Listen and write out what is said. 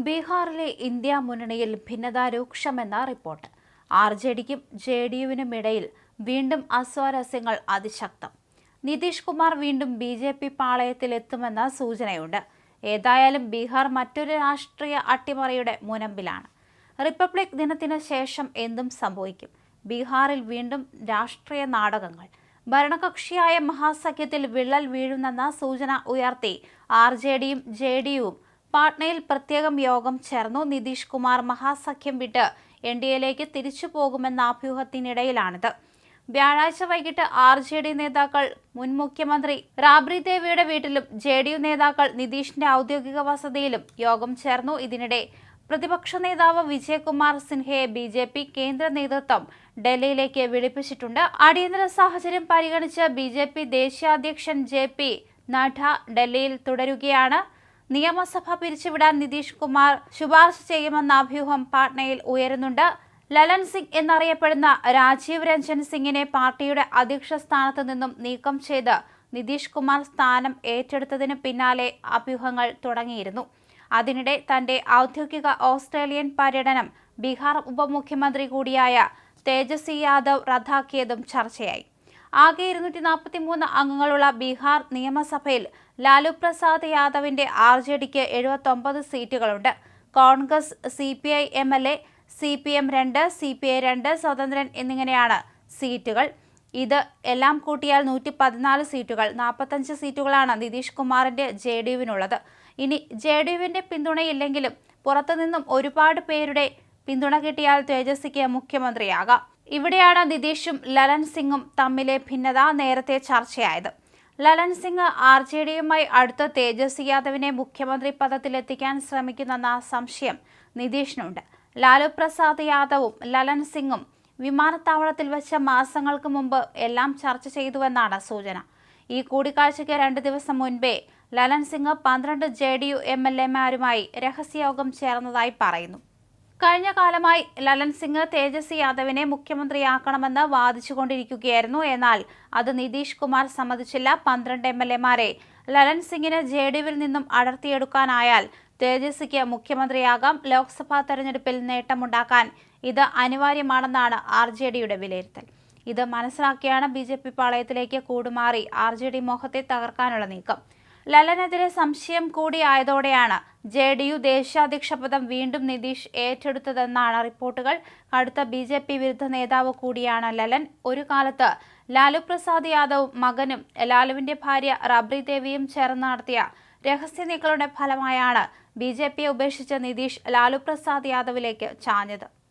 ബീഹാറിലെ ഇന്ത്യ മുന്നണിയിൽ ഭിന്നത രൂക്ഷമെന്ന റിപ്പോർട്ട്. ആർ.ജെ.ഡിക്കും ജെ.ഡി.യുവിനും ഇടയിൽ വീണ്ടും അസ്വാരസ്യങ്ങൾ അതിശക്തം. നിതീഷ് കുമാർ വീണ്ടും ബി.ജെ.പി പാളയത്തിലെത്തുമെന്ന സൂചനയുണ്ട്. ഏതായാലും ബീഹാർ മറ്റൊരു രാഷ്ട്രീയ അട്ടിമറിയുടെ മുനമ്പിലാണ്. റിപ്പബ്ലിക് ദിനത്തിന് ശേഷം എന്തും സംഭവിക്കും. ബീഹാറിൽ വീണ്ടും രാഷ്ട്രീയ നാടകങ്ങൾ. ഭരണകക്ഷിയായ മഹാസഖ്യത്തിൽ വിള്ളൽ വീഴുന്നെന്ന സൂചന ഉയർത്തി ആർ.ജെ.ഡിയും ജെ.ഡി.യുവും പാട്നയിൽ പ്രത്യേകം യോഗം ചേർന്നു. നിതീഷ് കുമാർ മഹാസഖ്യം വിട്ട് എൻ.ഡി.എയിലേക്ക് തിരിച്ചു പോകുമെന്ന അഭ്യൂഹത്തിനിടയിലാണിത്. വ്യാഴാഴ്ച വൈകിട്ട് ആർ.ജെ.ഡി നേതാക്കൾ മുൻ മുഖ്യമന്ത്രി റാബ്രി ദേവിയുടെ വീട്ടിലും ജെ.ഡി.യു നേതാക്കൾ നിതീഷിന്റെ ഔദ്യോഗിക വസതിയിലും യോഗം ചേർന്നു. ഇതിനിടെ പ്രതിപക്ഷ നേതാവ് വിജയകുമാർ സിൻഹയെ ബി.ജെ.പി കേന്ദ്ര നേതൃത്വം ഡൽഹിയിലേക്ക് വിളിപ്പിച്ചിട്ടുണ്ട്. അടിയന്തര സാഹചര്യം പരിഗണിച്ച് ബി.ജെ.പി ദേശീയ അധ്യക്ഷൻ ജെ.പി നഡ്ഡ ഡൽഹിയിൽ തുടരുകയാണ്. നിയമസഭ പിരിച്ചുവിടാൻ നിതീഷ് കുമാർ ശുപാർശ ചെയ്യുമെന്ന അഭ്യൂഹം പാട്നയിൽ ഉയരുന്നുണ്ട്. ലലൻ സിംഗ് എന്നറിയപ്പെടുന്ന രാജീവ് രഞ്ജൻ സിംഗിനെ പാർട്ടിയുടെ അധ്യക്ഷ സ്ഥാനത്ത് നിന്നും നീക്കം ചെയ്ത് നിതീഷ് കുമാർ സ്ഥാനം ഏറ്റെടുത്തതിന് പിന്നാലെ അഭ്യൂഹങ്ങൾ തുടങ്ങിയിരുന്നു. അതിനിടെ തന്റെ ഔദ്യോഗിക ഓസ്ട്രേലിയൻ പര്യടനം ബീഹാർ ഉപമുഖ്യമന്ത്രി കൂടിയായ തേജസ്വി യാദവ് റദ്ദാക്കിയതും ചർച്ചയായി. ആകെ 243 അംഗങ്ങളുള്ള ബീഹാർ നിയമസഭയിൽ ലാലു പ്രസാദ് യാദവിന്റെ ആർ.ജെ.ഡിക്ക് 79 സീറ്റുകളുണ്ട്. Congress, CPI MLA, CPM 2, CPI 2, സ്വതന്ത്രൻ എന്നിങ്ങനെയാണ് സീറ്റുകൾ. ഇത് എല്ലാം കൂട്ടിയാൽ 114 സീറ്റുകൾ. 45 സീറ്റുകളാണ് നിതീഷ് കുമാറിന്റെ ജെ.ഡി.യുവിനുള്ളത്. ഇനി ജെ.ഡി.യുവിന്റെ പിന്തുണയില്ലെങ്കിലും പുറത്തുനിന്നും ഒരുപാട് പേരുടെ പിന്തുണ കിട്ടിയാൽ തേജസ്വിക്ക് മുഖ്യമന്ത്രിയാകാം. ഇവിടെയാണ് നിതീഷും ലലൻ സിംഗും തമ്മിലെ ഭിന്നത നേരത്തെ ചർച്ചയായത്. ലലൻ സിംഗ് ആർ.ജെ.ഡിയുമായി അടുത്ത തേജസ്വി യാദവിനെ മുഖ്യമന്ത്രി പദത്തിലെത്തിക്കാൻ ശ്രമിക്കുന്നെന്ന സംശയം നിതീഷിനുണ്ട്. ലാലു പ്രസാദ് യാദവും ലലൻ സിംഗും വിമാനത്താവളത്തിൽ വെച്ച് മാസങ്ങൾക്ക് മുമ്പ് എല്ലാം ചർച്ച ചെയ്തുവെന്നാണ് സൂചന. ഈ കൂടിക്കാഴ്ചയ്ക്ക് 2 ദിവസം മുൻപേ ലലൻ സിംഗ് 12 ജെ.ഡി.യു MLA-മാരുമായി രഹസ്യയോഗം ചേർന്നതായി പറയുന്നു. കഴിഞ്ഞ കാലമായി ലലൻ സിംഗ് തേജസ്വി യാദവിനെ മുഖ്യമന്ത്രിയാക്കണമെന്ന് വാദിച്ചുകൊണ്ടിരിക്കുകയായിരുന്നു. എന്നാൽ അത് നിതീഷ് കുമാർ സമ്മതിച്ചില്ല. 12 MLA-മാരെ ലലൻ സിംഗിന് ജെ.ഡി.യുവിൽ നിന്നും അടർത്തിയെടുക്കാനായാൽ തേജസ്വിക്ക് മുഖ്യമന്ത്രിയാകാം. ലോക്സഭാ തെരഞ്ഞെടുപ്പിൽ നേട്ടമുണ്ടാക്കാൻ ഇത് അനിവാര്യമാണെന്നാണ് ആർ.ജെ.ഡിയുടെ വിലയിരുത്തൽ. ഇത് മനസ്സിലാക്കിയാണ് ബി.ജെ.പി പാളയത്തിലേക്ക് കൂടുമാറി ആർ.ജെ.ഡി മോഹത്തെ തകർക്കാനുള്ള നീക്കം. ലലനെതിരെ സംശയം കൂടിയായതോടെയാണ് ജെ.ഡി.യു ദേശീയാധ്യക്ഷ പദം വീണ്ടും നിതീഷ് ഏറ്റെടുത്തതെന്നാണ് റിപ്പോർട്ടുകൾ. കടുത്ത ബി.ജെ.പി വിരുദ്ധ നേതാവ് കൂടിയാണ് ലലൻ. ഒരു കാലത്ത് ലാലു പ്രസാദ് യാദവും മകനും ലാലുവിന്റെ ഭാര്യ റാബ്രി ദേവിയും ചേർന്ന് നടത്തിയ രഹസ്യ നീക്കങ്ങളുടെ ഫലമായാണ് ബി.ജെ.പിയെ ഉപേക്ഷിച്ച് നിതീഷ് ലാലു പ്രസാദ് യാദവിലേക്ക് ചാഞ്ഞത്.